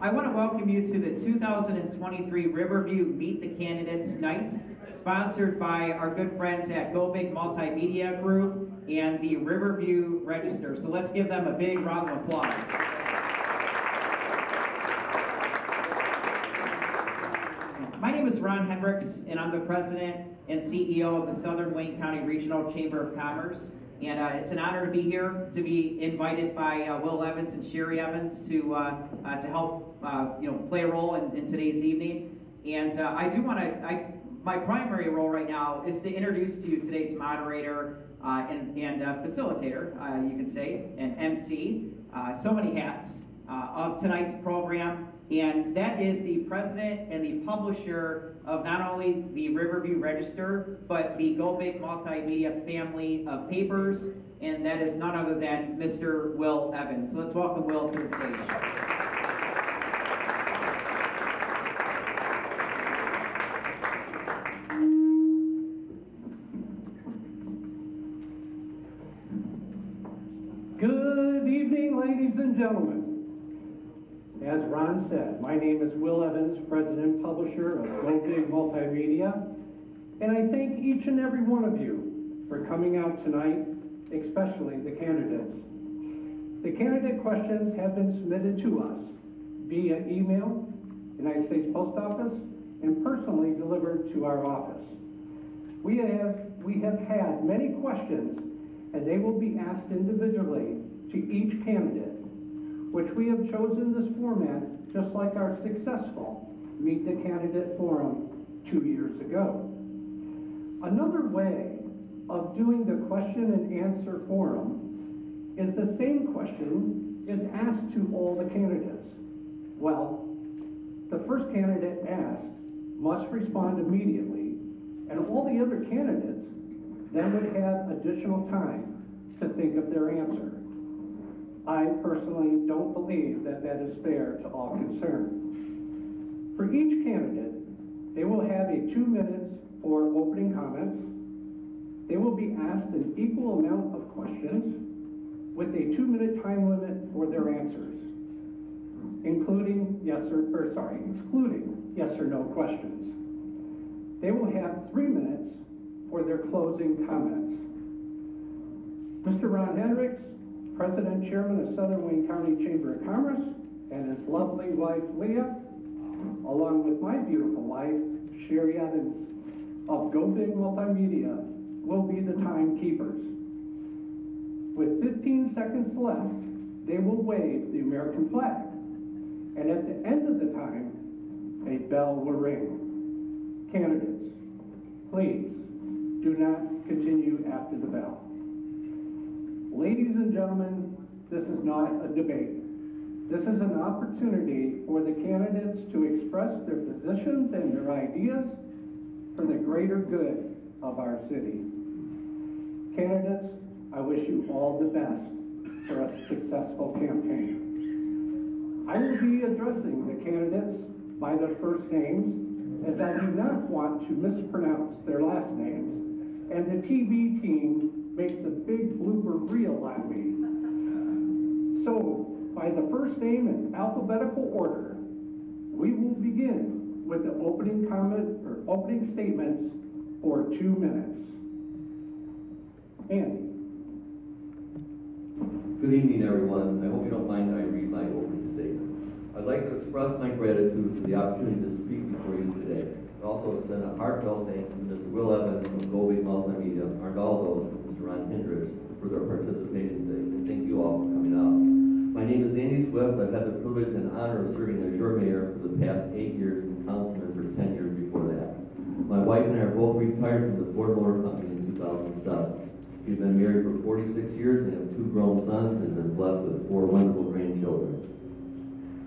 I want to welcome you to the 2023 Riverview Meet the Candidates Night, sponsored by our good friends at Go Big Multimedia Group and the Riverview Register. So let's give them a big round of applause. My name is Ron Hendricks, and I'm the president and CEO of the Southern Wayne County Regional Chamber of Commerce. And it's an honor to be here, to be invited by Will Evans and Sherry Evans to help play a role in today's evening. And I do want to, my primary role right now is to introduce to you today's moderator and facilitator, you can say, and MC, so many hats of tonight's program. And that is the president and the publisher of not only the Riverview Register, but the Go Big Multimedia family of papers, and that is none other than Mr. Will Evans. So let's welcome Will to the stage. Good evening, ladies and gentlemen. As Ron said, my name is Will Evans, president and publisher of Go Big Multimedia, and I thank each and every one of you for coming out tonight, especially the candidates. The candidate questions have been submitted to us via email, United States Post Office, and personally delivered to our office. We have had many questions, and they will be asked individually to each candidate, which we have chosen this format just like our successful Meet the Candidate Forum 2 years ago. Another way of doing the question and answer forum is the same question is asked to all the candidates. Well, the first candidate asked must respond immediately, and all the other candidates then would have additional time to think of their answer. I personally don't believe that that is fair to all concerned. For each candidate, they will have 2 minutes for opening comments. They will be asked an equal amount of questions with a 2-minute time limit for their answers, excluding yes or no questions. They will have 3 minutes for their closing comments. Mr. Ron Hendricks, President and Chairman of Southern Wayne County Chamber of Commerce, and his lovely wife, Leah, along with my beautiful wife, Sherry Evans, of Go Big Multimedia, will be the timekeepers. With 15 seconds left, they will wave the American flag, and at the end of the time, a bell will ring. Candidates, please do not continue after the bell. Ladies and gentlemen, this is not a debate. This is an opportunity for the candidates to express their positions and their ideas for the greater good of our city. Candidates, I wish you all the best for a successful campaign. I will be addressing the candidates by their first names, as I do not want to mispronounce their last names, and the TV team makes a big blooper reel on me. So, by the first name in alphabetical order, we will begin with the opening comment or opening statements for 2 minutes. Andy. Good evening, everyone. I hope you don't mind I read my opening statement. I'd like to express my gratitude for the opportunity to speak before you today. I also extend a heartfelt thanks to Mr. Will Evans from Go Big Multimedia, Arnaldo, and Mr. Ron Hendricks for their participation today, and thank you all for coming out. My name is Andy Swift. I've had the privilege and honor of serving as your mayor for the past 8 years and councilman for 10 years before that. My wife and I are both retired from the Ford Motor Company in 2007. We've been married for 46 years and have 2 grown sons and been blessed with 4 wonderful grandchildren.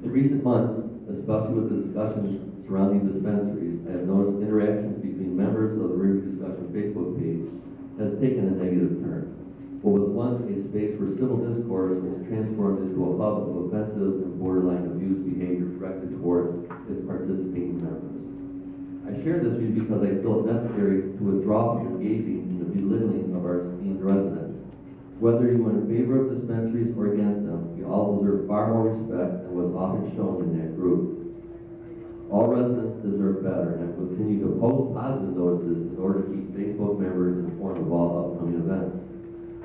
In recent months, especially with the discussions surrounding dispensaries, I have noticed interactions between members of the Riverview Discussion Facebook page has taken a negative turn. What was once a space for civil discourse was transformed into a hub of offensive and borderline abuse behavior directed towards its participating members. I share this view because I feel it necessary to withdraw from engaging in the belittling of our esteemed residents. Whether you were in favor of dispensaries or against them, you all deserve far more respect than was often shown in that group. All residents deserve better, and I will continue to post positive notices in order to keep Facebook members informed of all upcoming events.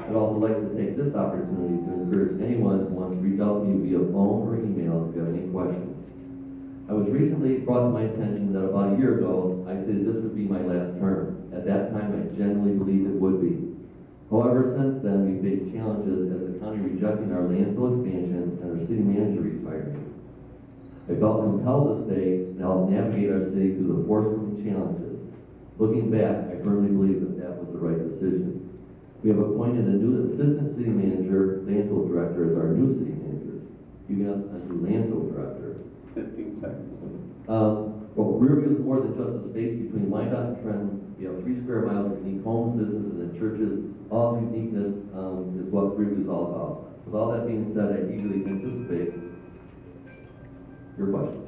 I'd also like to take this opportunity to encourage anyone who wants to reach out to me via phone or email if you have any questions. I was recently brought to my attention that about a year ago, I stated this would be my last term. At that time, I genuinely believed it would be. However, since then, we faced challenges as the county rejecting our landfill expansion and our city manager retiring. I felt compelled to stay and help navigate our city through the forthcoming challenges. Looking back, I firmly believe that that was the right decision. We have appointed a new assistant city manager, landfill director, as our new city manager, giving us a new landfill director. 15 seconds. Well, Riverview is more than just a space between Wyandotte and Trenton. We have 3 square miles of unique homes, businesses, and churches. All its uniqueness is what Riverview is all about. With all that being said, I eagerly anticipate your questions.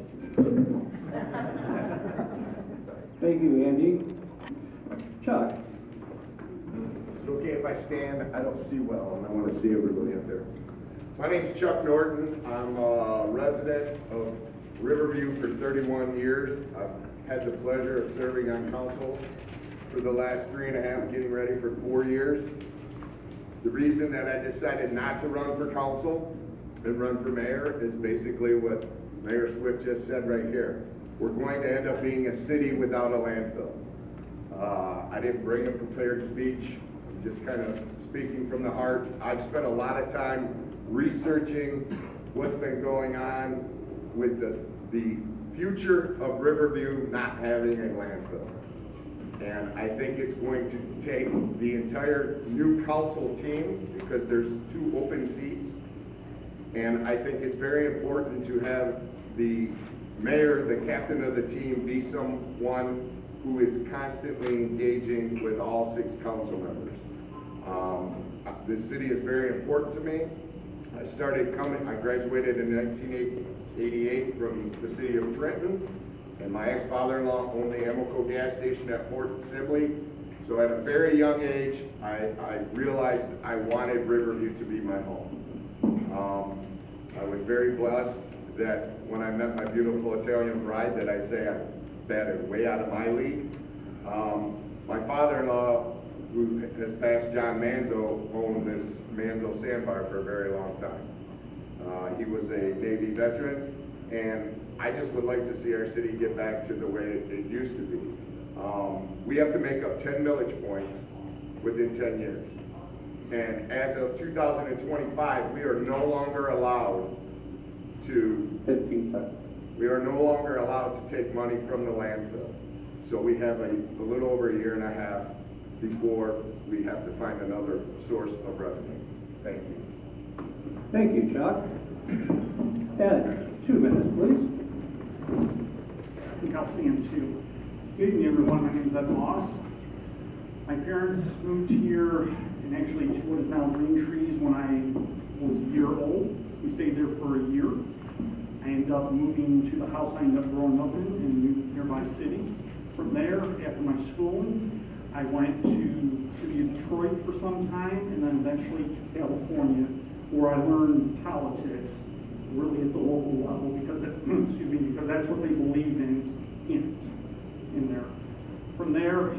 Thank you, Andy. Chuck? Is it okay if I stand? I don't see well, and I want to see everybody up there. My name's Chuck Norton. I'm a resident of Riverview for 31 years. I've had the pleasure of serving on council for the last 3.5, getting ready for 4 years. The reason that I decided not to run for council and run for mayor is basically what Mayor Swift just said right here. We're going to end up being a city without a landfill. I didn't bring a prepared speech. I'm just kind of speaking from the heart. I've spent a lot of time researching what's been going on with the future of Riverview not having a landfill. And I think it's going to take the entire new council team, because there's 2 open seats. And I think it's very important to have the mayor, the captain of the team, be someone who is constantly engaging with all 6 council members. This city is very important to me. I graduated in 1988 from the city of Trenton, and my ex-father-in-law owned the Amoco gas station at Fort Sibley. So at a very young age, I realized I wanted Riverview to be my home. I was very blessed that when I met my beautiful Italian bride, that I say I batted way out of my league. My father-in-law, who has passed, John Manzo, owned this Manzo sandbar for a very long time. He was a Navy veteran, and I just would like to see our city get back to the way it used to be. We have to make up 10 millage points within 10 years. And as of 2025, we are no longer allowed to 15 seconds. We are no longer allowed to take money from the landfill. So we have a little over a year and a half before we have to find another source of revenue. Thank you. Thank you, Chuck. Ed, 2 minutes, please. I think I'll stand too. Good evening, everyone. My name is Ed Moss. My parents moved here, and actually to what is now Green Trees, when I was a year old. We stayed there for a year. I ended up moving to the house I ended up growing up in a nearby city. From there, after my schooling, I went to the city of Detroit for some time, and then eventually to California, where I learned politics really at the local level, because because that's what they believe in there. From there,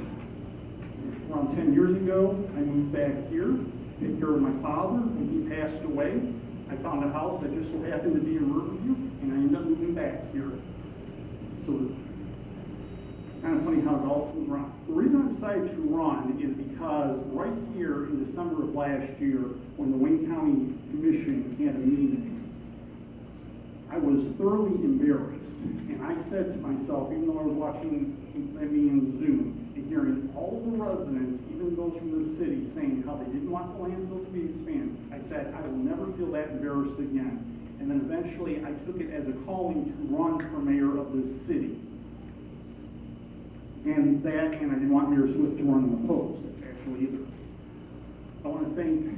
around 10 years ago, I moved back here to take care of my father. When he passed away, I found a house that just so happened to be in Riverview, and I ended up moving back here. So it's kind of funny how it all comes around. The reason I decided to run is because right here in December of last year, when the Wayne County Commission had a meeting, I was thoroughly embarrassed, and I said to myself, even though I was watching that meeting on Zoom, and hearing all the residents, even those from the city, saying how they didn't want the landfill to be expanded, I said, I will never feel that embarrassed again. And then eventually, I took it as a calling to run for mayor of this city. And I didn't want Mayor Swift to run unopposed, actually, either. I want to thank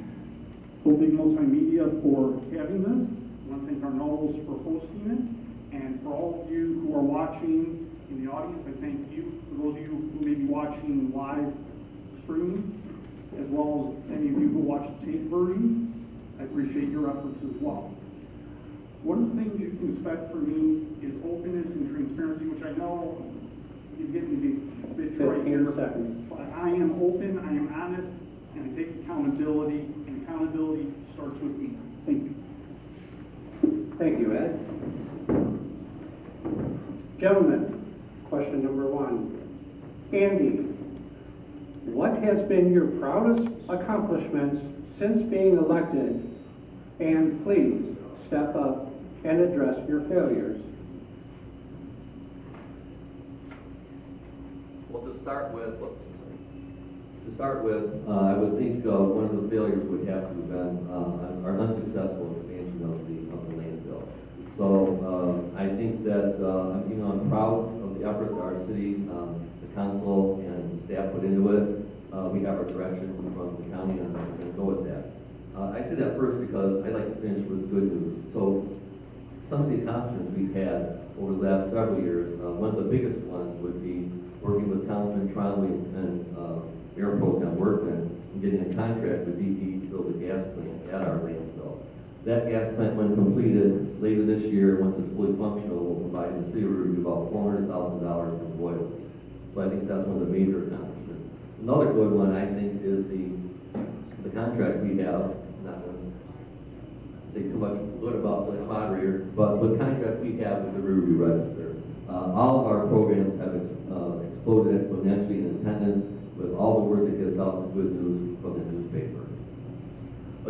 Go Big Multimedia for having this. I want to thank our Knowles for hosting it. And for all of you who are watching in the audience, I thank you. For those of you who may be watching live streaming, as well as any of you who watch the tape version. I appreciate your efforts as well. One of the things you can expect from me is openness and transparency, which I know is getting to be a bit trite 15 here. seconds. But I am open, I am honest, and I take accountability, and accountability starts with me. Thank you. Thank you, Ed. Gentlemen, question number 1. Andy, what has been your proudest accomplishments since being elected? And please step up and address your failures. Well, to start with, I would think one of the failures would have to have been our unsuccessful expansion of the landfill. So I think that I'm proud of the effort that our city, the council, and staff put into it. We have our direction from the county, and we're going to go with that. I say that first because I like to finish with good news. So some of the accomplishments we've had over the last several years, one of the biggest ones would be working with Councilman Trombley and Mayor Pro Tem Workman and getting a contract with DTE to build a gas plant at our landfill. That gas plant, when completed later this year, once it's fully functional, will provide the city of Riverview about $400,000 in royalties. So I think that's one of the major accomplishments. Another good one, I think, is the contract we have, not going to say too much good about the moderator, but the contract we have with the Riverview Register. All of our programs have exploded exponentially in attendance with all the word that gets out, the good news from the newspaper.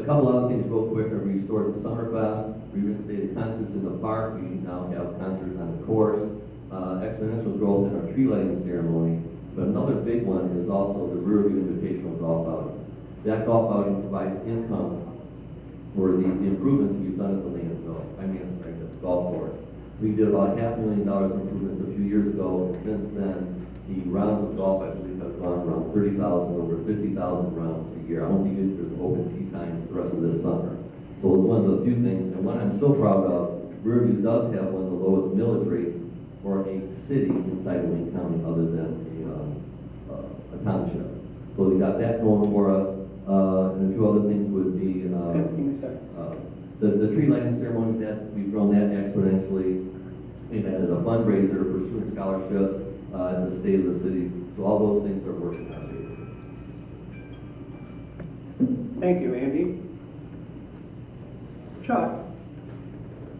A couple other things real quick. We restored the Summerfest. We reinstated concerts in the park. We now have concerts on the course. Exponential growth in our tree lighting ceremony. But another big one is also the Riverview Invitational Golf Outing. That golf outing provides income for the improvements we've done at the landfill. At the golf course. We did about $500,000 improvements a few years ago, and since then, the rounds of golf, I believe, have gone around 30,000, over 50,000 rounds a year. I don't think there's open tee time the rest of this summer. So it's one of the few things, and one I'm so proud of, Riverview does have one of the lowest millage rates for a city inside of Wayne County other than a township. So we got that going for us. And a few other things would be 15 seconds. the tree lighting ceremony, that we've grown that exponentially. We've added a fundraiser for student scholarships in the state of the city. So all those things are working out. Thank you, Andy. Chuck,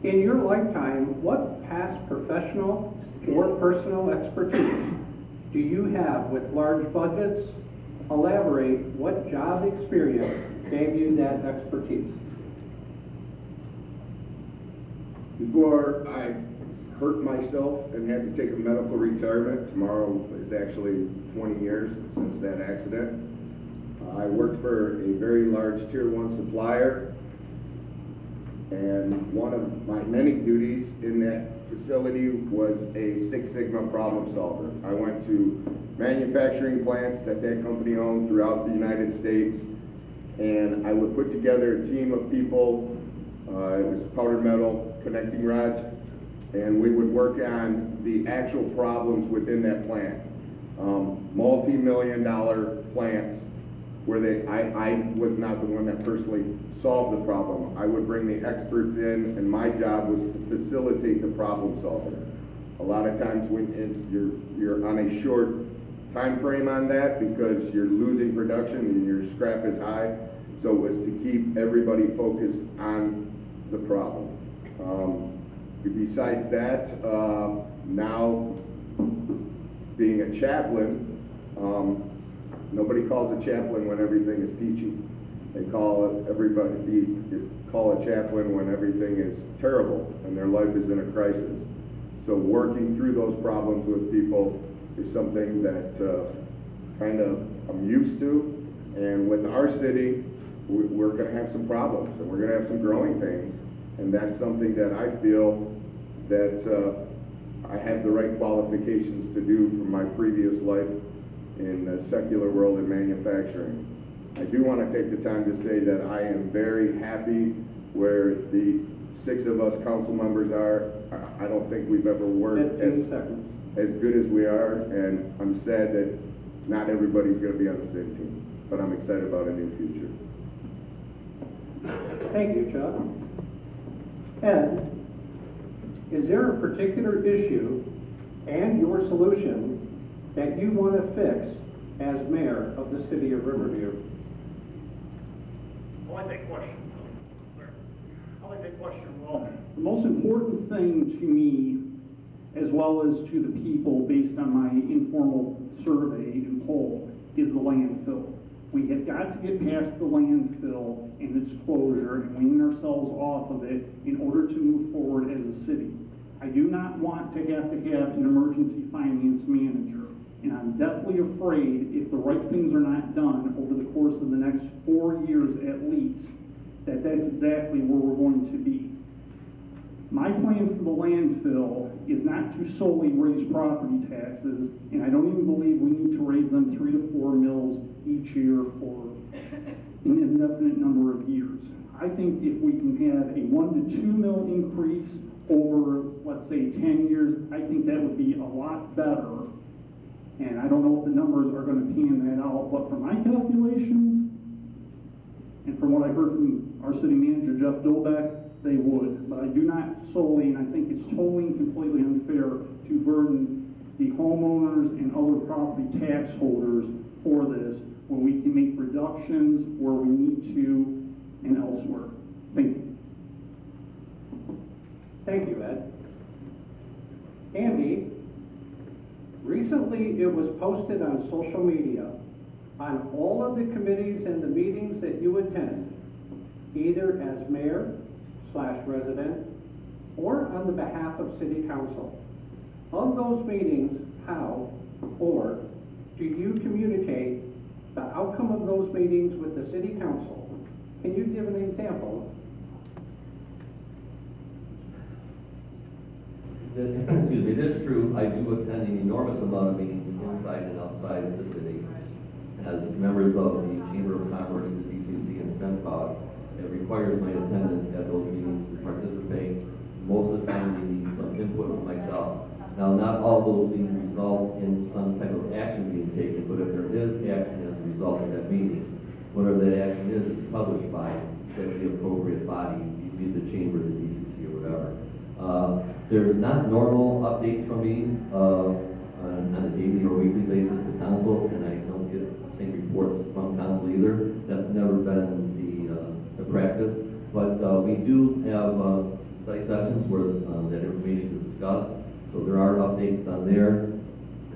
in your lifetime, what past professional or personal expertise do you have with large budgets? Elaborate what job experience gave you that expertise. Before I hurt myself and had to take a medical retirement, tomorrow is actually 20 years since that accident. I worked for a very large Tier 1 supplier, and one of my many duties in that facility was a Six Sigma problem solver. I went to manufacturing plants that company owned throughout the United States, and I would put together a team of people. It was powder metal connecting rods, and we would work on the actual problems within that plant. Multi-million-dollar plants where I was not the one that personally solved the problem. I would bring the experts in, and my job was to facilitate the problem solving. A lot of times when you're on a short time frame on that because you're losing production and your scrap is high, so it was to keep everybody focused on the problem. Besides that, now being a chaplain, nobody calls a chaplain when everything is peachy. They call a chaplain when everything is terrible and their life is in a crisis. So working through those problems with people is something that kind of I'm used to. And with our city, we're going to have some problems and we're going to have some growing pains. And that's something that I feel that I have the right qualifications to do from my previous life in the secular world in manufacturing. I do want to take the time to say that I am very happy where the 6 of us council members are. I don't think we've ever worked as good as we are, and I'm sad that not everybody's going to be on the same team. but I'm excited about a new future. Thank you, Chuck. Ed, is there a particular issue and your solution that you want to fix as mayor of the city of Riverview? I like that question. Well, the most important thing to me, as well as to the people based on my informal survey and poll, is the landfill. We have got to get past the landfill and its closure and wean ourselves off of it in order to move forward as a city. I do not want to have an emergency finance manager, and I'm deathly afraid if the right things are not done over the course of the next 4 years at least, that's exactly where we're going to be. My plan for the landfill is not to solely raise property taxes, and I don't even believe we need to raise them 3 to 4 mils each year for an indefinite number of years. I think if we can have a 1 to 2 mil increase over, let's say, 10 years, I think that would be a lot better. And I don't know if the numbers are going to pan that out, but from my calculations, and from what I heard from our city manager, Jeff Dolbeck, they would. But I do not solely, and I think it's totally and completely unfair to burden the homeowners and other property tax holders for this when we can make reductions where we need to and elsewhere. Thank you. Thank you, Ed. Andy, recently it was posted on social media on all of the committees and the meetings that you attend, either as mayor/resident or on the behalf of city council. Of those meetings, how or do you communicate the outcome of those meetings with the city council? Can you give an example? Excuse me, it is true, I do attend an enormous amount of meetings inside and outside of the city. As members of the Chamber of Commerce, the DCC, and SEMCOG, it requires my attendance at those meetings to participate. Most of the time, they need some input from myself. Now, not all those meetings result in some type of action being taken, but if there is action as a result of that meeting, whatever that action is, it's published by the appropriate body, be it the Chamber, the DCC, or whatever. There's not normal updates from me on a daily or weekly basis to council, and I don't get the same reports from council either. That's never been the practice, but we do have study sessions where that information is discussed, so there are updates done there.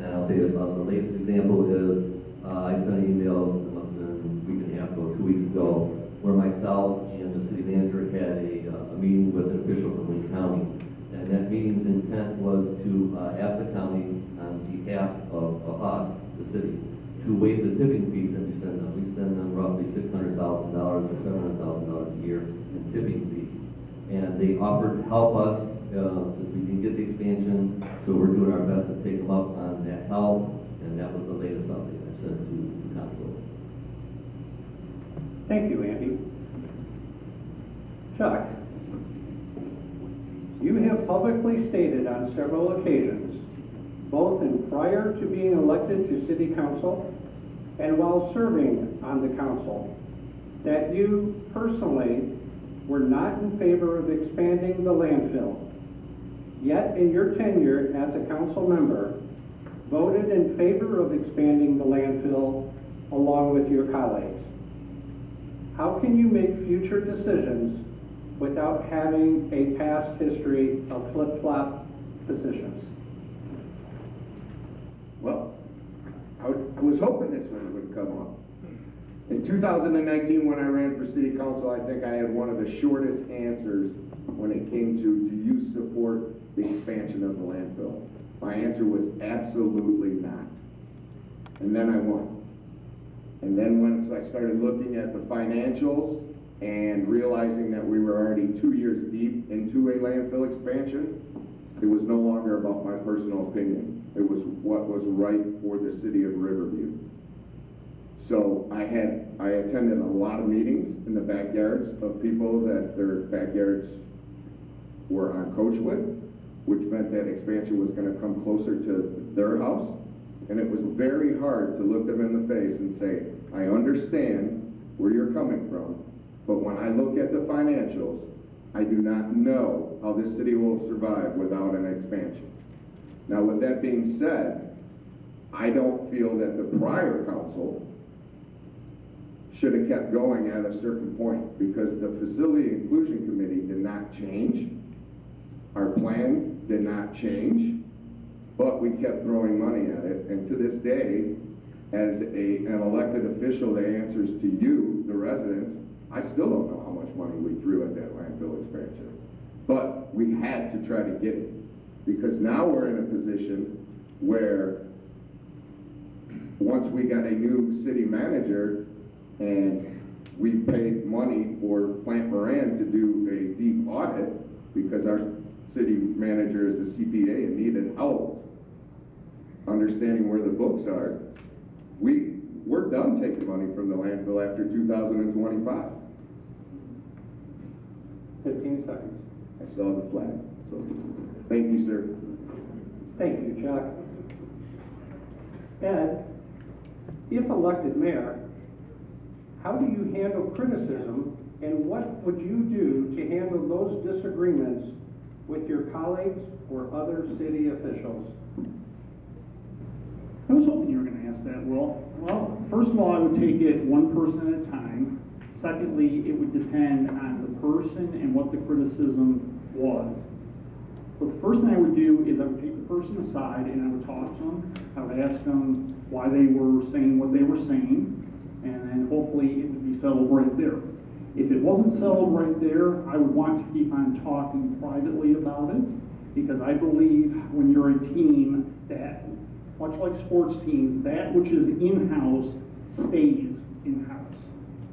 And I'll say that the latest example is I sent an email, it must have been a week and a half ago, 2 weeks ago, where myself and the city manager had a meeting with an official from Wayne County. And that meeting's intent was to ask the county on behalf of us, the city, to waive the tipping fees that we send them. We send them roughly $600,000 or $700,000 a year in tipping fees. And they offered to help us since we didn't get the expansion, so we're doing our best to take them up on that help, and that was the latest update I sent to council. Thank you, Andy. Chuck, you have publicly stated on several occasions, both prior to being elected to city council and while serving on the council, that you personally were not in favor of expanding the landfill. Yet in your tenure as a council member, voted in favor of expanding the landfill along with your colleagues. How can you make future decisions without having a past history of flip-flop positions? Well, I was hoping this one would come up. In 2019, when I ran for city council, I think I had one of the shortest answers when it came to, do you support the expansion of the landfill? My answer was absolutely not. And then I won. And then once I started looking at the financials and realizing that we were already 2 years deep into a landfill expansion, it was no longer about my personal opinion. It was what was right for the city of Riverview. So I attended a lot of meetings in the backyards of people that their backyards were on Coachwood, which meant that expansion was going to come closer to their house. And it was very hard to look them in the face face and say, I understand where you're coming from, but when I look at the financials, I do not know how this city will survive without an expansion. Now, with that being said, I don't feel that the prior council should have kept going at a certain point, because the Facility Inclusion Committee did not change. Our plan did not change, but we kept throwing money at it. And to this day, as an elected official that answers to you, the residents, I still don't know how much money we threw at that landfill expansion. But we had to try to get it, because now we're in a position where once we got a new city manager and we paid money for Plant Moran to do a deep audit because our city manager is a CPA and needed help understanding where the books are, we're done taking money from the landfill after 2025. 15 seconds. I saw the flag, so thank you, sir. Thank you, Chuck. Ed, if elected mayor, how do you handle criticism, and what would you do to handle those disagreements with your colleagues or other city officials? I was hoping you were going to ask that, Will. Well, first of all, I would take it one person at a time. Secondly, it would depend on the person and what the criticism was. But the first thing I would do is I would take the person aside and I would talk to them. I would ask them why they were saying what they were saying, and then hopefully it would be settled right there. If it wasn't settled right there, I would want to keep on talking privately about it, because I believe when you're a team that, much like sports teams, that which is in-house stays in-house.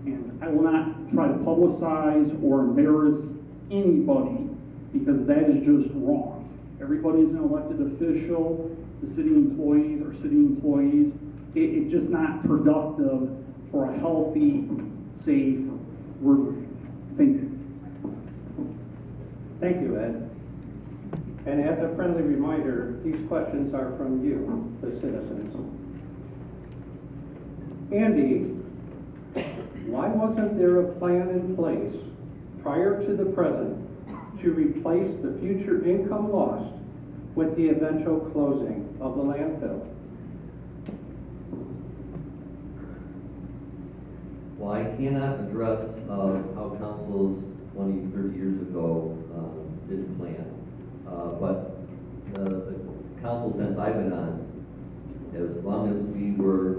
And I will not try to publicize or embarrass anybody, because that is just wrong. Everybody's an elected official. The city employees are city employees. It's just not productive for a healthy, safe work thinking. Thank you, Ed. And as a friendly reminder, these questions are from you, the citizens. Andy, why wasn't there a plan in place prior to the present to replace the future income lost with the eventual closing of the landfill? Well, I cannot address how councils 20, 30 years ago didn't plan. But the council since I've been on, as long as we were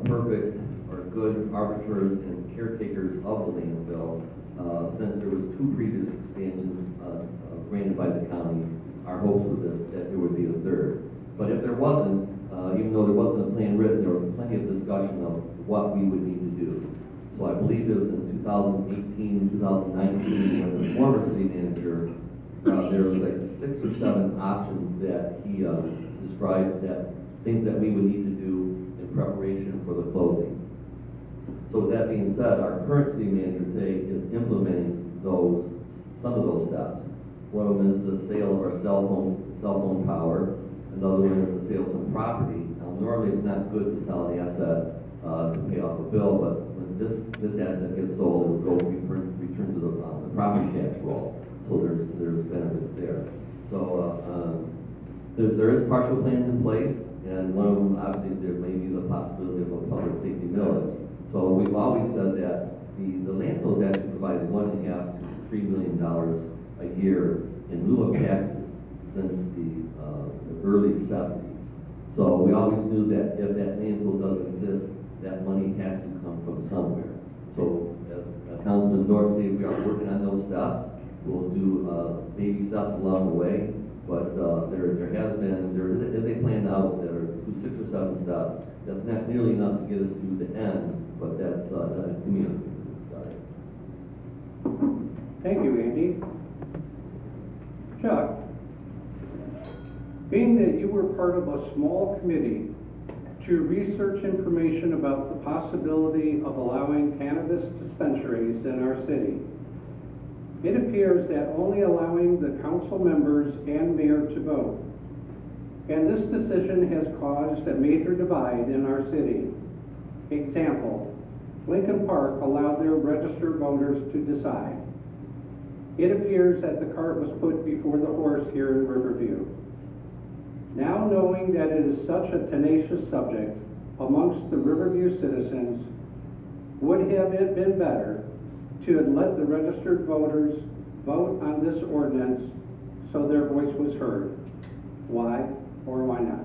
perfect or good arbiters and caretakers of the landfill, since there was 2 previous expansions granted by the county, our hopes were that there would be a third. But if there wasn't, even though there wasn't a plan written, there was plenty of discussion of what we would need to do. So I believe it was in 2018, 2019, when the former city manager, there was like 6 or 7 options that he described, that things that we would need to do in preparation for the closing. So with that being said, our current city manager today is implementing some of those steps. One of them is the sale of our cell phone tower. Another one is the sale of some property. Now, normally it's not good to sell an asset to pay off a bill, but when this asset gets sold, it will go return to the property tax roll. So there's benefits there. So there is partial plans in place, and one of them, obviously, there may be the possibility of a public safety millage. So we've always said that the landfills actually provided $1.5 to $3 million a year in lieu of taxes since the early 70s. So we always knew that if that landfill does exist, that money has to come from somewhere. So as Councilman North said, we are working on those steps. We'll do baby steps along the way, but there is a plan now that are 6 or 7 steps. That's not nearly enough to get us to the end, but that's to me a good start. Thank you, Andy. Chuck, being that you were part of a small committee to research information about the possibility of allowing cannabis dispensaries in our city, it appears that only allowing the council members and mayor to vote And this decision has caused a major divide in our city. Example, Lincoln Park allowed their registered voters to decide. It appears that the cart was put before the horse here in Riverview. Now knowing that it is such a tenacious subject amongst the Riverview citizens, would have it been better to have let the registered voters vote on this ordinance so their voice was heard? Why or why not?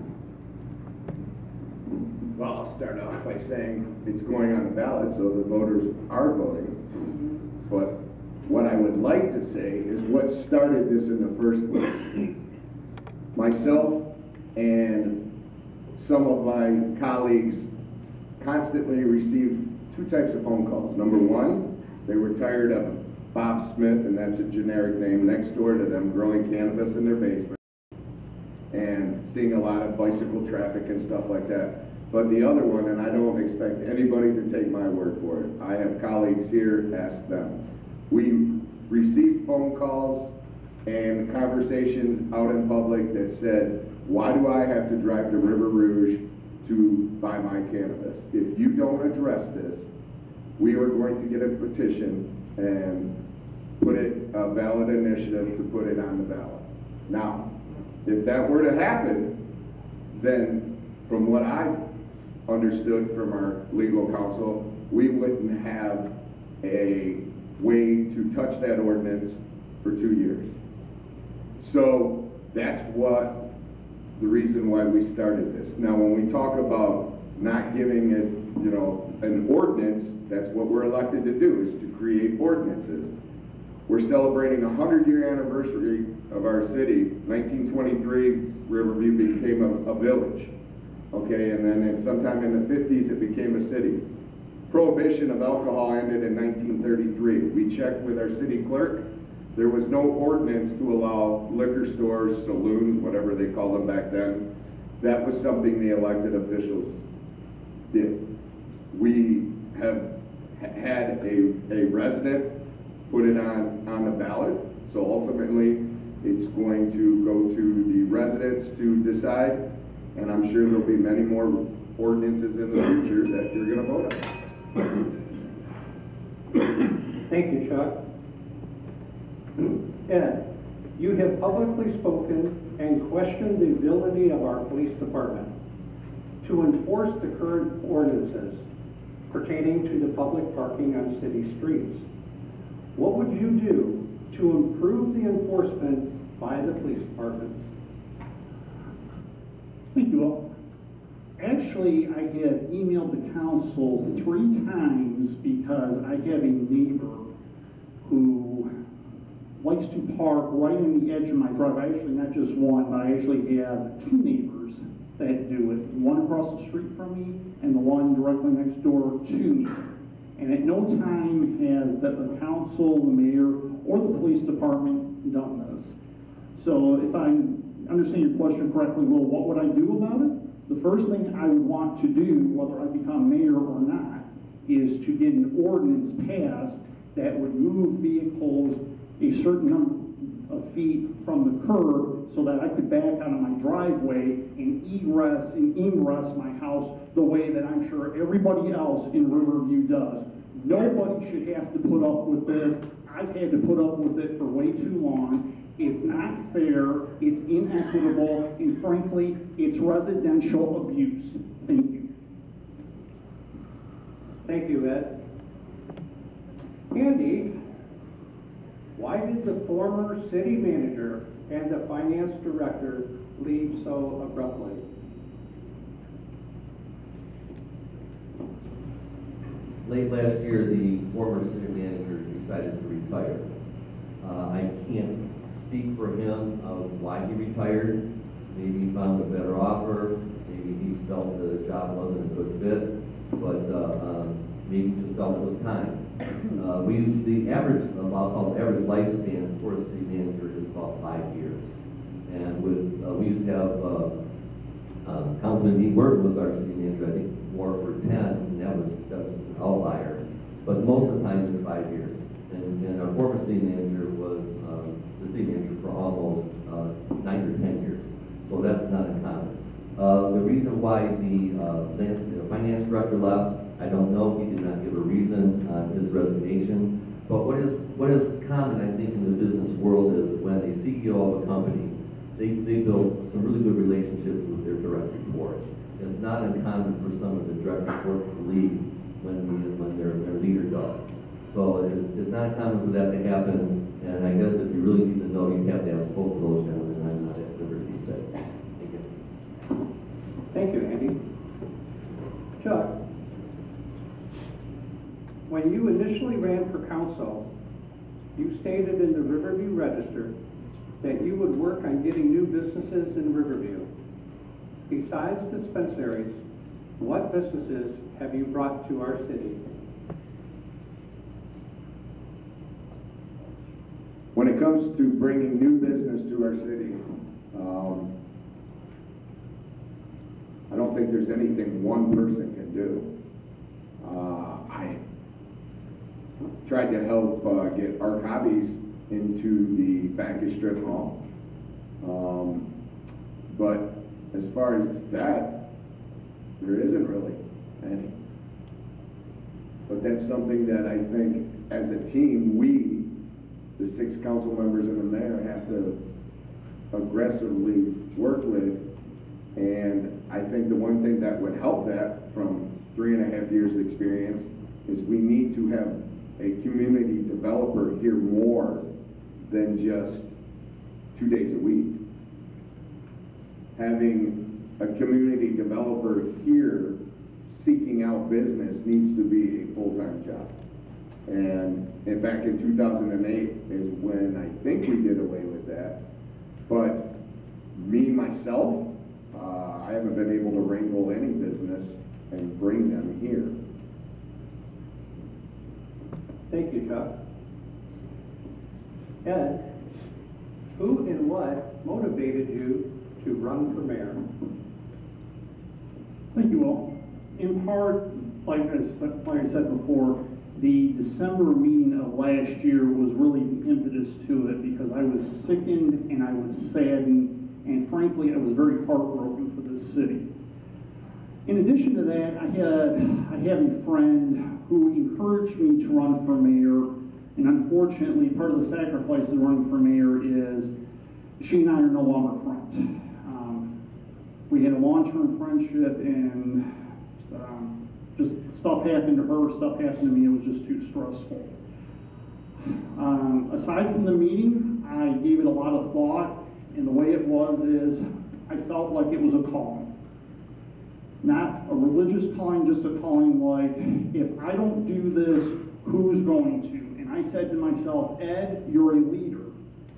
Well, I'll start off by saying it's going on the ballot, so the voters are voting. But what I would like to say is what started this in the first place. Myself and some of my colleagues constantly received two types of phone calls. Number one, they were tired of Bob Smith, and that's a generic name, next door to them growing cannabis in their basement and seeing a lot of bicycle traffic and stuff like that. But the other one, and I don't expect anybody to take my word for it, I have colleagues here, ask them. We received phone calls and conversations out in public that said, why do I have to drive to River Rouge to buy my cannabis? If you don't address this, we are going to get a petition and put it, a ballot initiative to put it on the ballot. Now, if that were to happen, then from what I've understood from our legal counsel, we wouldn't have a way to touch that ordinance for 2 years. So that's what the reason why we started this. Now, when we talk about not giving it, you know, an ordinance, that's what we're elected to do, is to create ordinances. We're celebrating a 100-year anniversary of our city. 1923, Riverview became a village. Okay, and then sometime in the 50s, it became a city. Prohibition of alcohol ended in 1933. We checked with our city clerk. There was no ordinance to allow liquor stores, saloons, whatever they called them back then. That was something the elected officials did. We have had a resident put it on the ballot, so ultimately it's going to go to the residents to decide, and I'm sure there'll be many more ordinances in the future that you're going to vote on. Thank you, Chuck. Ed, you have publicly spoken and questioned the ability of our police department to enforce the current ordinances pertaining to the public parking on city streets. What would you do to improve the enforcement by the police department? Thank you all. Actually, I have emailed the council 3 times because I have a neighbor who likes to park right in the edge of my driveway. Actually, not just one, but I actually have 2 neighbors that do it. One across the street from me and the one directly next door to me. And at no time has the council, the mayor, or the police department done this. So if I understand your question correctly, Will, what would I do about it? The first thing I would want to do, whether I become mayor or not, is to get an ordinance passed that would move vehicles a certain number of feet from the curb so that I could back out of my driveway and egress and ingress my house the way that I'm sure everybody else in Riverview does. Nobody should have to put up with this. I've had to put up with it for way too long. It's not fair, it's inequitable, and frankly, it's residential abuse. Thank you. Thank you, Ed. Andy, why did the former city manager and the finance director leave so abruptly? Late last year, the former city manager decided to retire. I can't speak for him of why he retired. Maybe he found a better offer, maybe he felt the job wasn't a good fit, but maybe he just felt it was time. We use the average, I'll call it average lifespan for a city manager is about 5 years. And with, we used to have Councilman Dean Burton was our city manager, I think more for 10, and that was just an outlier. But most of the time it's 5 years. And our former city manager was the city manager for almost 9 or 10 years. So that's not uncommon. reason why the finance director left, I don't know. He did not give a reason on his resignation. But what is common, I think, in the business world is when a CEO of a company, they build some really good relationships with their direct reports. It's not uncommon for some of the direct reports to leave when their leader does. So it's not common for that to happen. And I guess if you really need to know, you have to ask both of those gentlemen. I'm not at liberty to say. Thank you. Thank you, Andy. Chuck, when you initially ran for council, you stated in the Riverview Register that you would work on getting new businesses in Riverview. Besides dispensaries, what businesses have you brought to our city? When it comes to bringing new business to our city, I don't think there's anything one person can do. I tried to help get Arc Hobbies into the Bacchus Strip Mall. But as far as that, there isn't really any. But that's something that I think as a team, we, the 6 council members and the mayor, have to aggressively work with. And I think the one thing that would help that from 3.5 years experience is we need to have a community developer here more than just 2 days a week. Having a community developer here seeking out business needs to be a full-time job. And back in 2008 is when I think we did away with that. But me, myself, I haven't been able to wrangle any business and bring them here. Thank you, Chuck. Ed, who and what motivated you to run for mayor? Thank you all. In part, like I said before, the December meeting of last year was really the impetus to it because I was sickened and I was saddened, and frankly, I was very heartbroken for this city. In addition to that, I have a friend who encouraged me to run for mayor, and unfortunately, part of the sacrifice of running for mayor is she and I are no longer friends. We had a long-term friendship, and just stuff happened to her, stuff happened to me, it was just too stressful. Aside from the meeting, I gave it a lot of thought, and the way it was is I felt like it was a calling. Not a religious calling, just a calling like, if I don't do this, who's going to? And I said to myself, Ed, you're a leader.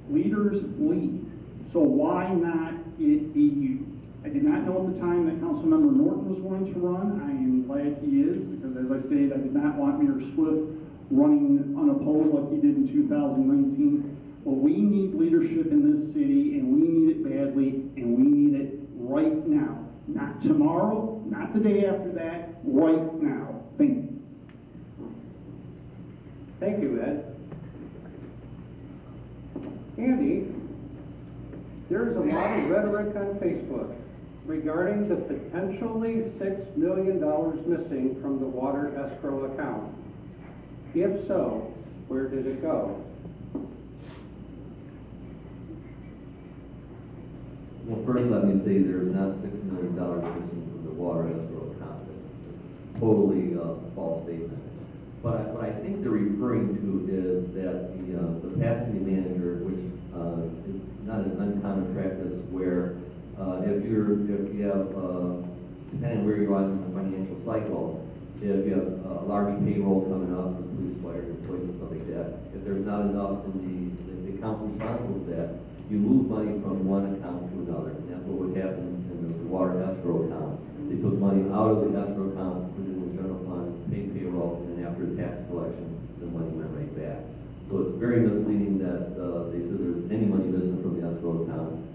Leaders lead. So why not it be you? I did not know at the time that Councilmember Norton was going to run. I am glad he is, because as I stated, I did not want Mayor Swift running unopposed like he did in 2019. Well, we need leadership in this city, and we need it badly, and we need it right now. Not tomorrow, not the day after that, right now. Thank you. Thank you, Ed. Andy, there's a lot of rhetoric on Facebook regarding the potentially $6 million missing from the water escrow account. If so, where did it go? Well, first let me say there's not $6 million missing from the water escrow account. That's totally a false statement. But what I think they're referring to is that the capacity manager, which is not an uncommon practice, where if you have, depending on where you are in the financial cycle, if you have a large payroll coming up for the police, fire, employees, and stuff like that, if there's not enough in the account responsible for that, you move money from one account to another. And that's what would happen in the water escrow account. They took money out of the escrow account, put it in the general fund, paid payroll, and then after tax collection, the money went right back. So it's very misleading that they said there's any money missing from the escrow account.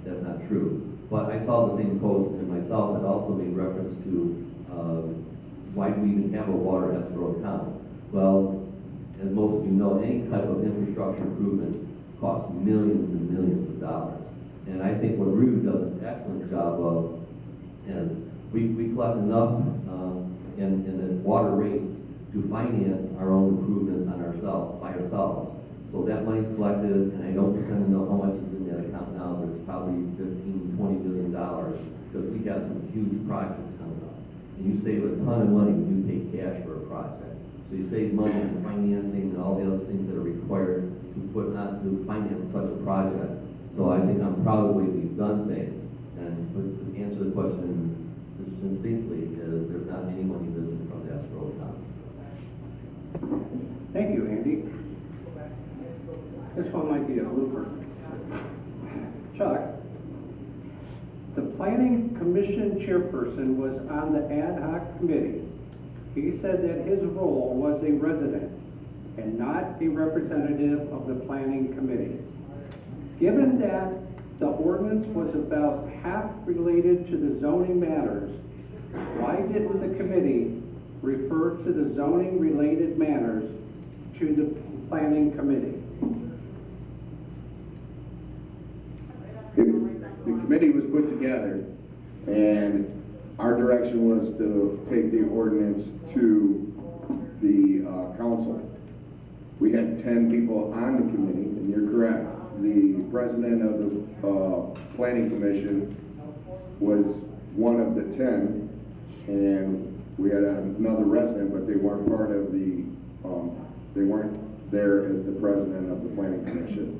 That's not true. But I saw the same post, and myself had also made reference to why do we even have a water escrow account? Well, as most of you know, any type of infrastructure improvement costs millions and millions of dollars. And I think what Riverview does an excellent job of as we collect enough in the water rates to finance our own improvements by ourselves. So that money's collected, and I don't pretend to know how much is in that account now, but it's probably $15, $20 million, because we got some huge projects coming up. And you save a ton of money when you pay cash for a project. So you save money in financing and all the other things that are required to finance such a project. So I think I'm proud of the way we've done things. And to answer the question just succinctly, is there's not any money missing from the escrow account. Thank you, Andy. This one might be a blooper. Chuck, the Planning Commission chairperson was on the ad hoc committee. He said that his role was a resident and not a representative of the Planning Committee. Given that the ordinance was about half related to the zoning matters, why didn't the committee refer to the zoning related matters to the Planning Committee? The committee was put together, and our direction was to take the ordinance to the council. We had 10 people on the committee, and you're correct. The president of the planning commission was one of the 10, and we had another resident, but they weren't part of the, they weren't there as the president of the planning commission.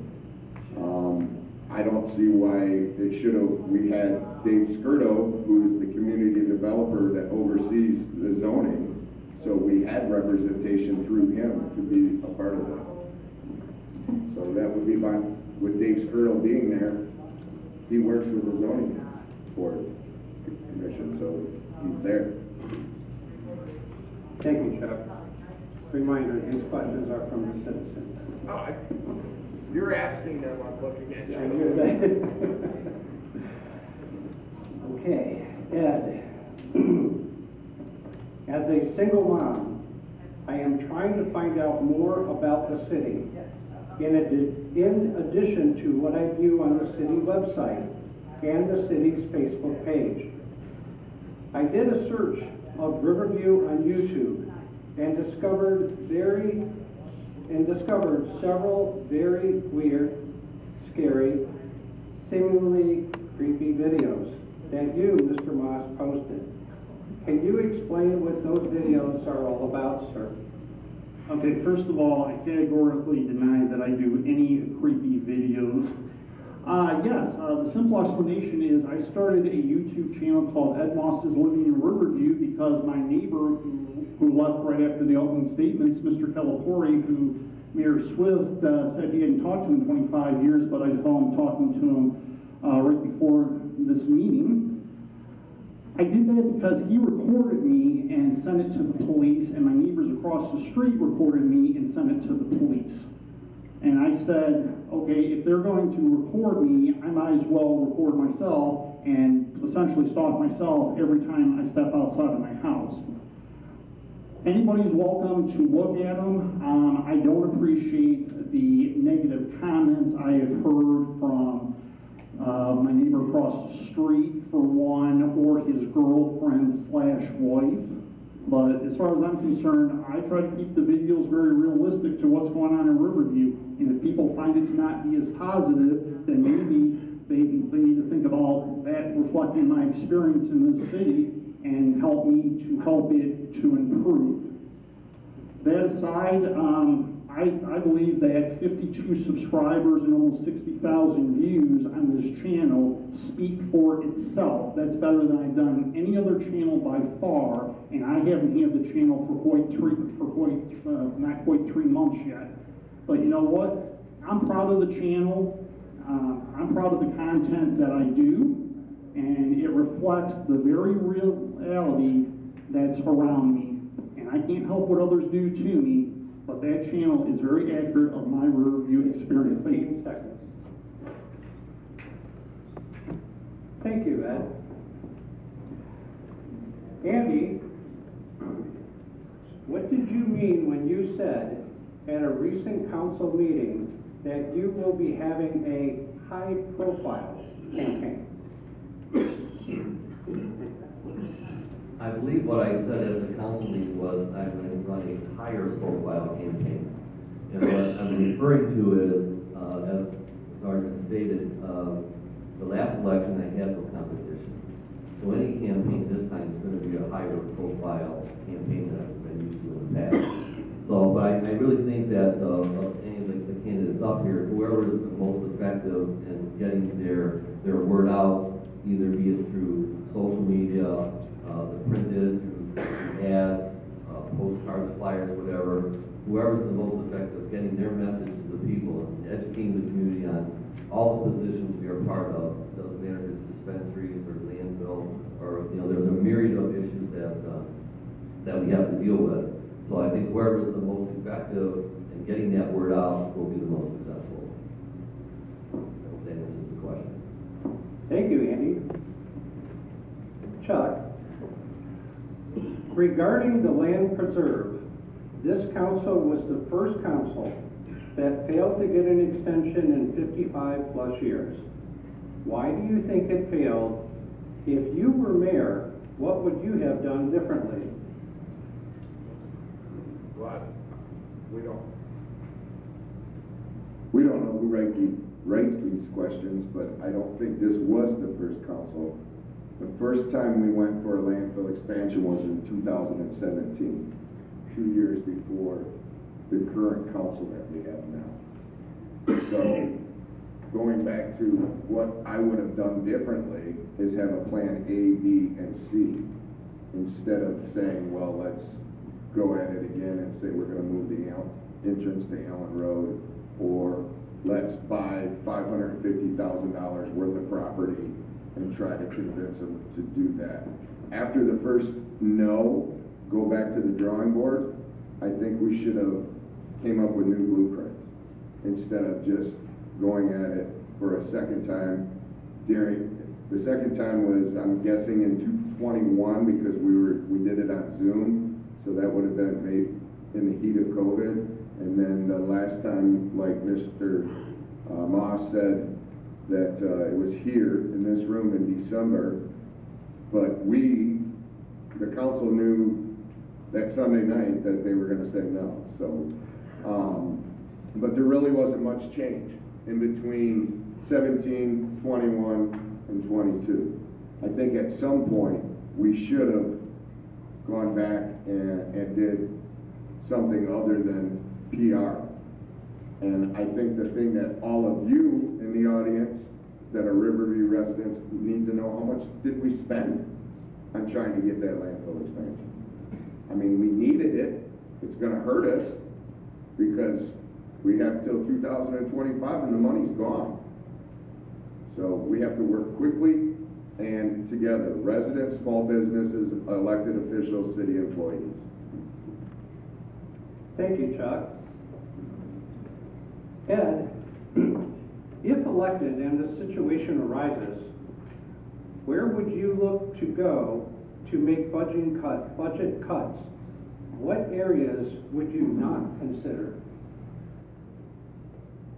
I don't see why it should have. We had Dave Skirdo, who is the community developer that oversees the zoning, so we had representation through him to be a part of that. So that would be fine. With Dave Skirdo being there, he works with the zoning board commission, so he's there. Thank you, Chuck. Reminder, these questions are from the citizens. Oh, you're asking them, I'm looking at I you. hear that. Okay, Ed. As a single mom, I am trying to find out more about the city. In addition to what I view on the city website and the city's Facebook page. I did a search of Riverview on YouTube and discovered several very weird, scary, seemingly creepy videos that you, Mr. Moss, posted. Can you explain what those videos are all about, sir? Okay, first of all, I categorically deny that I do any creepy videos. Yes, the simple explanation is I started a YouTube channel called Ed Moss's Living in Riverview because my neighbor who left right after the opening statements, Mr. Calipori, who Mayor Swift said he hadn't talked to in 25 years, but I saw him talking to him right before this meeting. I did that because he recorded me and sent it to the police, and my neighbors across the street recorded me and sent it to the police. And I said, okay, if they're going to record me, I might as well record myself and essentially stalk myself every time I step outside of my house. Anybody's welcome to look at them. I don't appreciate the negative comments I have heard from my neighbor across the street, for one, or his girlfriend/wife. But as far as I'm concerned, I try to keep the videos very realistic to what's going on in Riverview. And if people find it to not be as positive, then maybe they need to think about that reflecting my experience in this city and help me to help it to improve. That aside, I believe that 52 subscribers and almost 60,000 views on this channel speak for itself. That's better than I've done any other channel by far, and I haven't had the channel not quite 3 months yet. But you know what? I'm proud of the channel. I'm proud of the content that I do, and it reflects the very real reality that's around me. And I can't help what others do to me, but that channel is very accurate of my Riverview experience. 15 seconds. Thank you, Ed. Andy, what did you mean when you said at a recent council meeting that you will be having a high-profile campaign? I believe what I said at the council meeting was I'm going to run a higher profile campaign. And what I'm referring to is, as has already been stated, the last election I had no competition. So any campaign this time is going to be a higher profile campaign than I've been used to in the past. So, but I really think that of any of the candidates up here, whoever is the most effective in getting their word out, either be it through social media, the printed, through ads, postcards, flyers, whatever, whoever's the most effective getting their message to the people and educating the community on all the positions we are part of. It doesn't matter if it's dispensaries or landfill or, there's a myriad of issues that we have to deal with. So I think whoever's the most effective in getting that word out will be the most successful. I hope that answers the question. Thank you, Andy. Chuck, regarding the land preserve, this council was the first council that failed to get an extension in 55 plus years. Why do you think it failed? If you were mayor, what would you have done differently? But we don't know who writes these questions, but I don't think this was the first council. The first time we went for a landfill expansion was in 2017, 2 years before the current council that we have now. So going back to what I would have done differently is have a plan A, B, and C instead of saying, well, let's go at it again and say we're going to move the entrance to Allen Road, or let's buy $550,000 worth of property and try to convince them to do that. After the first no, go back to the drawing board. I think we should have came up with new blueprints instead of just going at it for a second time. The second time was, I'm guessing, in 2021 because we did it on Zoom, so that would have been maybe in the heat of COVID. And then the last time, like Mr. Moss said, that it was here in this room in December, but the council knew that Sunday night that they were going to say no. So, but there really wasn't much change in between 17, 21, and 22. I think at some point we should have gone back and did something other than PR. And I think the thing that all of you in the audience that are Riverview residents need to know, how much did we spend on trying to get that landfill expansion? I mean, we needed it. It's going to hurt us because we have till 2025 and the money's gone. So we have to work quickly and together, residents, small businesses, elected officials, city employees. Thank you, Chuck. Ed, if elected and the situation arises, where would you look to go to make budget cuts? What areas would you not consider?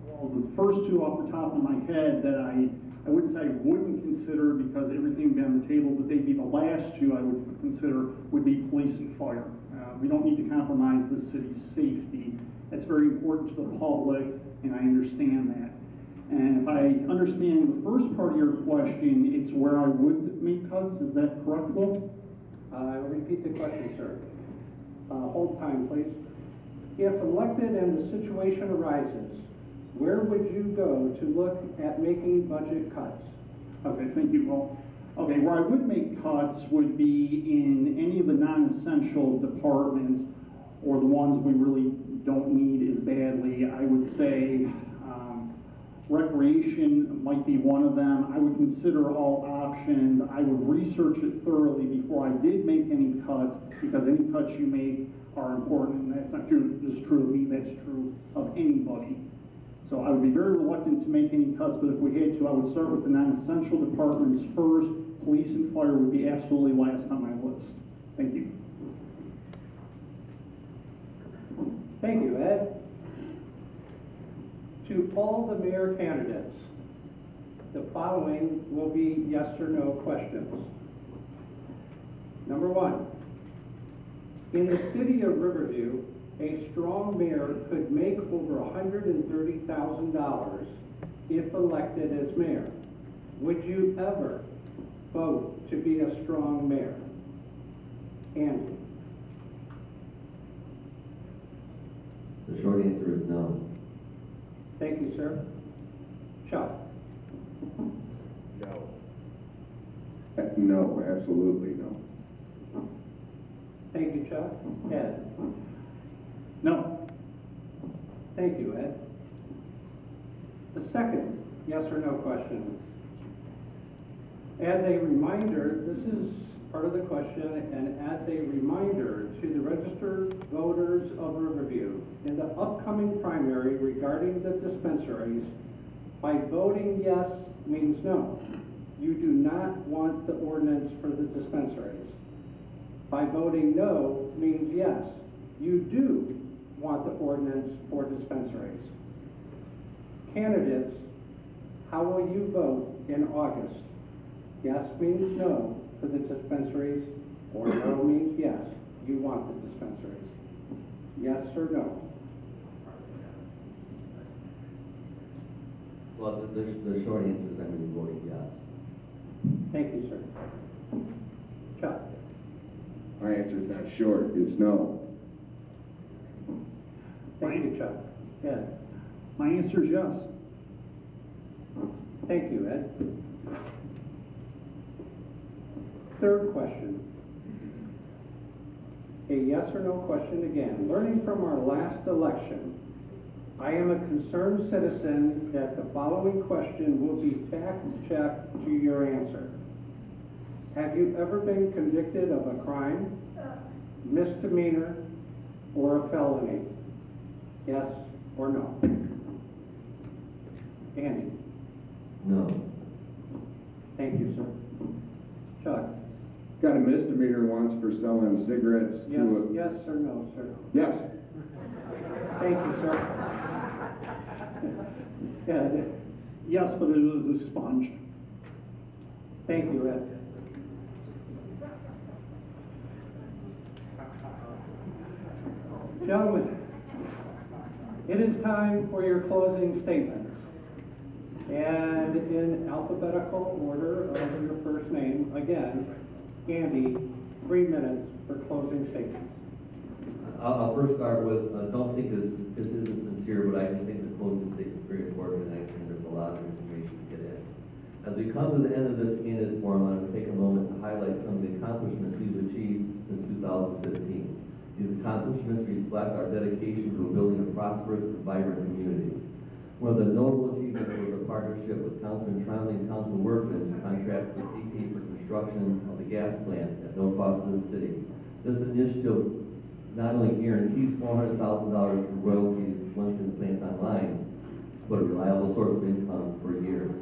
Well, the first two off the top of my head that I wouldn't say I wouldn't consider because everything would be on the table, but they'd be the last two I would consider would be police and fire. We don't need to compromise the city's safety. That's very important to the public, and I understand that. And if I understand the first part of your question, it's where I would make cuts. Is that correct, Will? Repeat the question, sir. Hold time, please. If elected and the situation arises, where would you go to look at making budget cuts? Okay, thank you, Will. Okay, where I would make cuts would be in any of the non-essential departments or the ones we really don't need as badly. I would say recreation might be one of them. I would consider all options. I would research it thoroughly before I did make any cuts, because any cuts you make are important, and that's not just true of me, that's true of anybody. So I would be very reluctant to make any cuts, but if we had to, I would start with the non-essential departments first. Police and fire would be absolutely last on my list. Thank you. Thank you, Ed. To all the mayor candidates, the following will be yes or no questions. Number one, in the city of Riverview, a strong mayor could make over $130,000 if elected as mayor. Would you ever vote to be a strong mayor? Andy? The short answer is no. Thank you, sir. Chuck? No. No, absolutely no. Thank you, Chuck. Ed? No. Thank you, Ed. The second yes or no question. As a reminder, this is part of the question, and as a reminder to the registered voters of Riverview, in the upcoming primary regarding the dispensaries, by voting yes means no. You do not want the ordinance for the dispensaries. By voting no means yes. You do want the ordinance for dispensaries. Candidates, how will you vote in August? Yes means no for the dispensaries, or no means yes, you want the dispensaries. Yes or no? Well, the short answer is I'm going to be voting yes. Thank you, sir. Chuck? My answer is not short, it's no. Thank you, Chuck. Ed? My answer is yes. Thank you, Ed. Third question. A yes or no question again. Learning from our last election, I am a concerned citizen that the following question will be fact-checked to your answer. Have you ever been convicted of a crime, misdemeanor, or a felony? Yes or no? Andy? No. Thank you, sir. Chuck? Got a misdemeanor once for selling cigarettes Yes, to yes or no, sir? Yes. Thank you, sir. Ed? Yes, but it was expunged. Thank you, Ed. Gentlemen, it is time for your closing statements. And in alphabetical order of your first name, again, Andy, 3 minutes for closing statements. I'll first start with, don't think this isn't sincere, but I just think the closing statement is very important, and I think there's a lot of information to get in. As we come to the end of this candidate forum, I'm going to take a moment to highlight some of the accomplishments we've achieved since 2015. These accomplishments reflect our dedication to building a prosperous and vibrant community. One of the notable achievements was a partnership with Councilman Trombley and Councilman Workman to contract with DT for construction of the gas plant at no cost to the city. This initiative not only guarantees $400,000 in royalties once the plant's online, but a reliable source of income for years.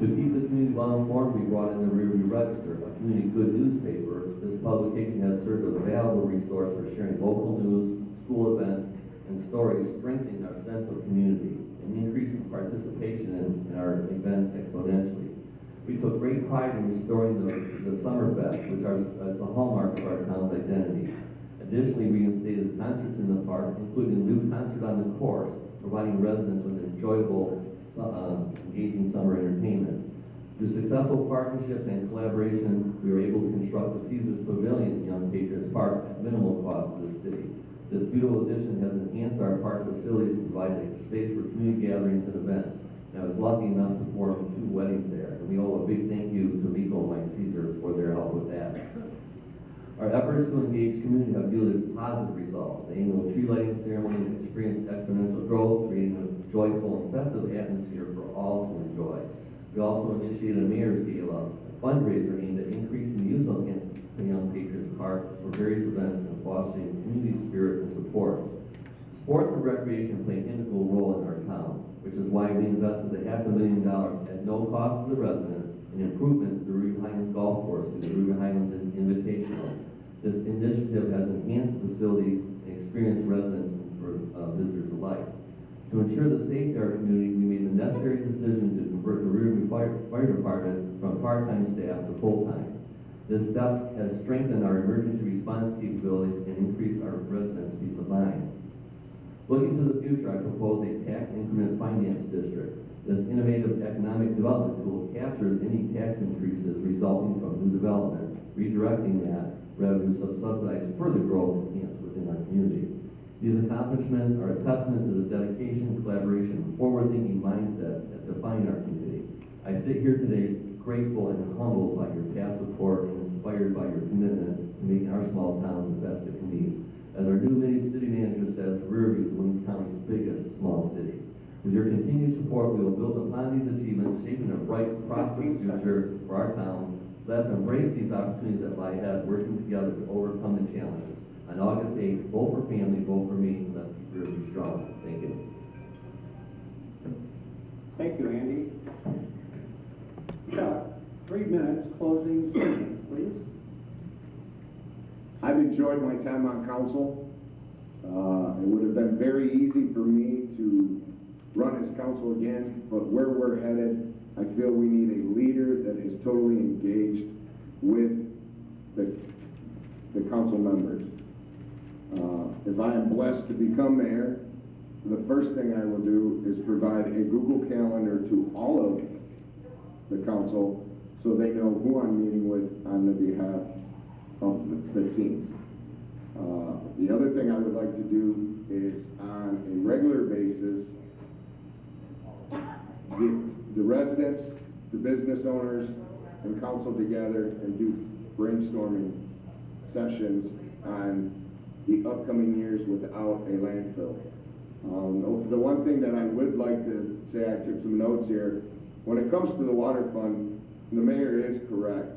To keep the community well informed, we brought in the Riverview Register, a community good newspaper. This publication has served as a valuable resource for sharing local news, school events, and stories, strengthening our sense of community and increasing participation in our events exponentially. We took great pride in restoring the Summerfest, which is the hallmark of our town's identity. Additionally, we reinstated concerts in the park, including a new concert on the course, providing residents with enjoyable, engaging summer entertainment. Through successful partnerships and collaboration, we were able to construct the Caesars Pavilion in Young Patriots Park at minimal cost to the city. This beautiful addition has enhanced our park facilities and provided a space for community gatherings and events. And I was lucky enough to perform 2 weddings there, and we owe a big thank you to Rico and Mike Caesar for their help with that. Our efforts to engage community have yielded positive results. The annual tree lighting ceremony has experienced exponential growth, creating a joyful and festive atmosphere for all to enjoy. We also initiated a Mayor's Gala, a fundraiser aimed at increasing the use of Young Patriots Park for various events and fostering community spirit and support. Sports and recreation play an integral role in our town, which is why we invested $500,000 at no cost to the residents in improvements to the Riverview Highlands Golf Course through the Riverview Highlands Invitational. This initiative has enhanced facilities and experienced residents for visitors alike. To ensure the safety of our community, we made the necessary decision to convert the Riverview Fire Department from part-time staff to full-time. This step has strengthened our emergency response capabilities and increased our residents' peace of mind. Looking to the future, I propose a tax increment finance district. This innovative economic development tool captures any tax increases resulting from new development, redirecting that revenue to subsidize further growth enhanced within our community. These accomplishments are a testament to the dedication, collaboration, and forward-thinking mindset that define our community. I sit here today grateful and humbled by your past support and inspired by your commitment to making our small town the best it can be. As our new city manager says, Riverview is Wayne County's biggest small city. With your continued support, we will build upon these achievements, shaping a bright, prosperous future for our town. Let us embrace these opportunities that lie ahead, working together to overcome the challenges. On August 8th, vote for family, vote for me. Let's keep Riverview strong. Thank you. Thank you, Andy. Chuck, 3 minutes, closing statement, please. I've enjoyed my time on council. It would have been very easy for me to run as council again, but where we're headed, I feel we need a leader that is totally engaged with the council members. If I am blessed to become mayor, the first thing I will do is provide a Google Calendar to all of the council so they know who I'm meeting with on the behalf of the team. The other thing I would like to do is on a regular basis get the residents, the business owners, and council together and do brainstorming sessions on the upcoming years without a landfill. The one thing that I would like to say, I took some notes here, when it comes to the water fund, the mayor is correct.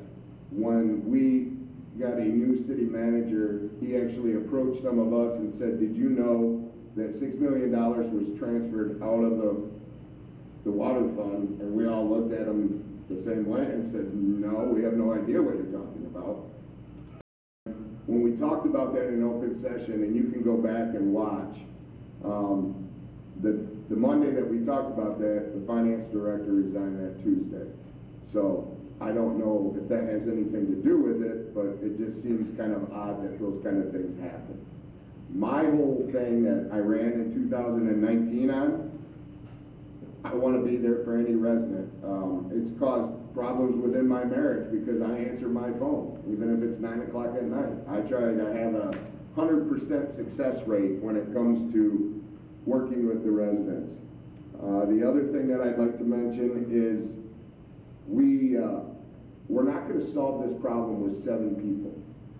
When we got a new city manager, he actually approached some of us and said, did you know that $6 million was transferred out of the water fund? And we all looked at him the same way and said, no, we have no idea what you're talking about. When we talked about that in open session, and you can go back and watch, the Monday that we talked about that, the finance director resigned that Tuesday. So I don't know if that has anything to do with it, but it just seems kind of odd that those kind of things happen. My whole thing that I ran in 2019 on, I want to be there for any resident. It's caused problems within my marriage because I answer my phone, even if it's 9 o'clock at night. I try to have a 100% success rate when it comes to working with the residents. The other thing that I'd like to mention is we're not going to solve this problem with 7 people.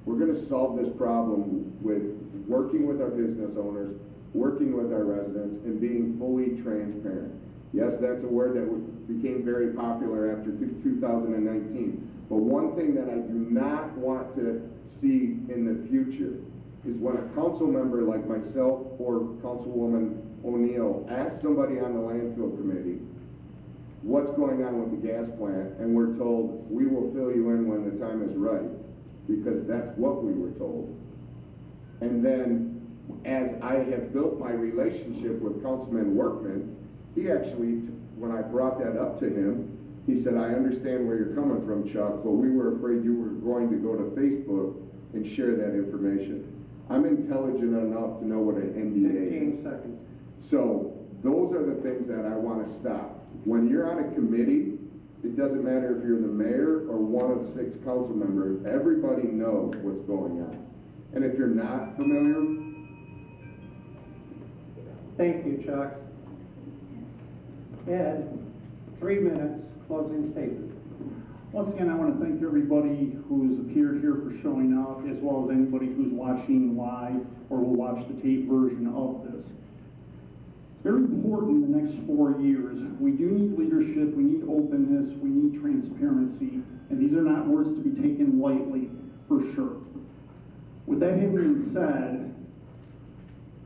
We're going to solve this problem with working with our business owners, working with our residents, and being fully transparent. Yes, that's a word that became very popular after 2019. But one thing that I do not want to see in the future is when a council member like myself or Councilwoman O'Neill asks somebody on the landfill committee what's going on with the gas plant, and we're told we will fill you in when the time is right, because that's what we were told. And then as I have built my relationship with Councilman Workman, he actually, when I brought that up to him, he said, I understand where you're coming from, Chuck, but we were afraid you were going to go to Facebook and share that information. I'm intelligent enough to know what an NDA is. 15 seconds. So those are the things that I want to stop. When you're on a committee, it doesn't matter if you're the mayor or one of 6 council members, everybody knows what's going on. And if you're not familiar, Thank you, Chuck. Ed, 3 minutes, closing statement. Once again, I want to thank everybody who's appeared here for showing up, as well as anybody who's watching live or will watch the tape version of this. It's very important in the next 4 years. We do need leadership, we need openness, we need transparency, and these are not words to be taken lightly, for sure. With that having been said,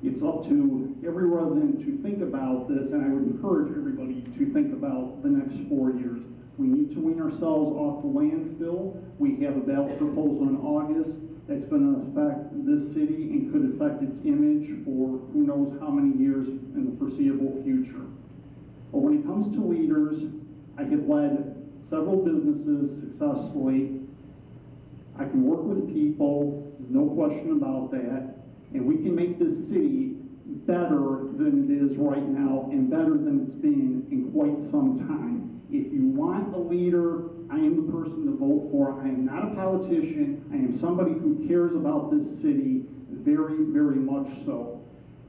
it's up to every resident to think about this, and I would encourage everybody to think about the next 4 years. We need to wean ourselves off the landfill. We have a ballot proposal in August that's going to affect this city and could affect its image for who knows how many years in the foreseeable future. But when it comes to leaders, I have led several businesses successfully, I can work with people, no question about that, and we can make this city better than it is right now and better than it's been in quite some time. If you want a leader, I am the person to vote for. I am not a politician. I am somebody who cares about this city very, very much so.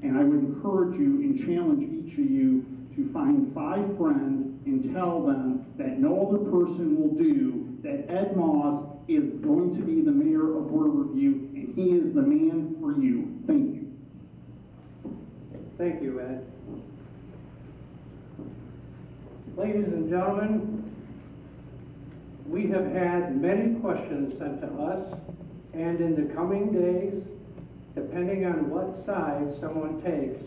And I would encourage you and challenge each of you to find 5 friends and tell them that no other person will do, that Ed Moss is going to be the mayor of Riverview, and he is the man for you. Thank you. Thank you, Ed. Ladies and gentlemen, we have had many questions sent to us, and in the coming days, depending on what side someone takes,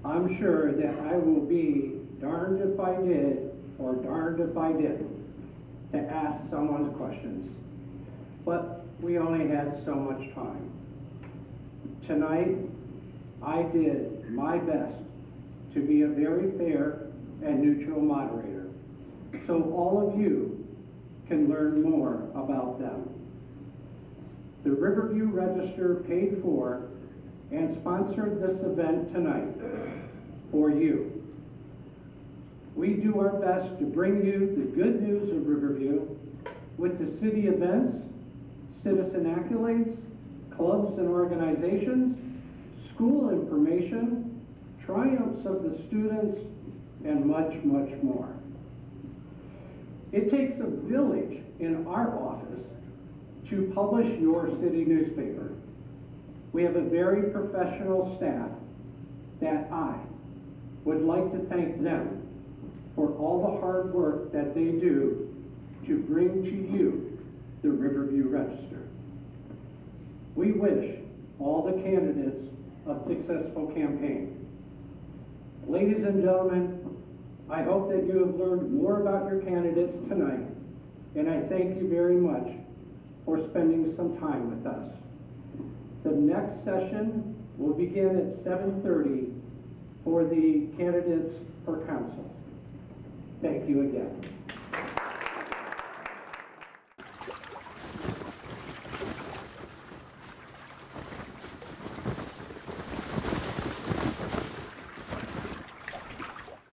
I'm sure that I will be darned if I did or darned if I didn't to ask someone's questions. But we only had so much time. Tonight, I did my best to be a very fair and neutral moderator, so all of you can learn more about them. The Riverview Register paid for and sponsored this event tonight for you. We do our best to bring you the good news of Riverview with the city events, citizen accolades, clubs and organizations, school information, triumphs of the students, and much, much more. It takes a village in our office to publish your city newspaper. We have a very professional staff that I would like to thank them for all the hard work that they do to bring to you the Riverview Register. We wish all the candidates a successful campaign. Ladies and gentlemen, I hope that you have learned more about your candidates tonight, and I thank you very much for spending some time with us. The next session will begin at 7:30 for the candidates for council. Thank you again.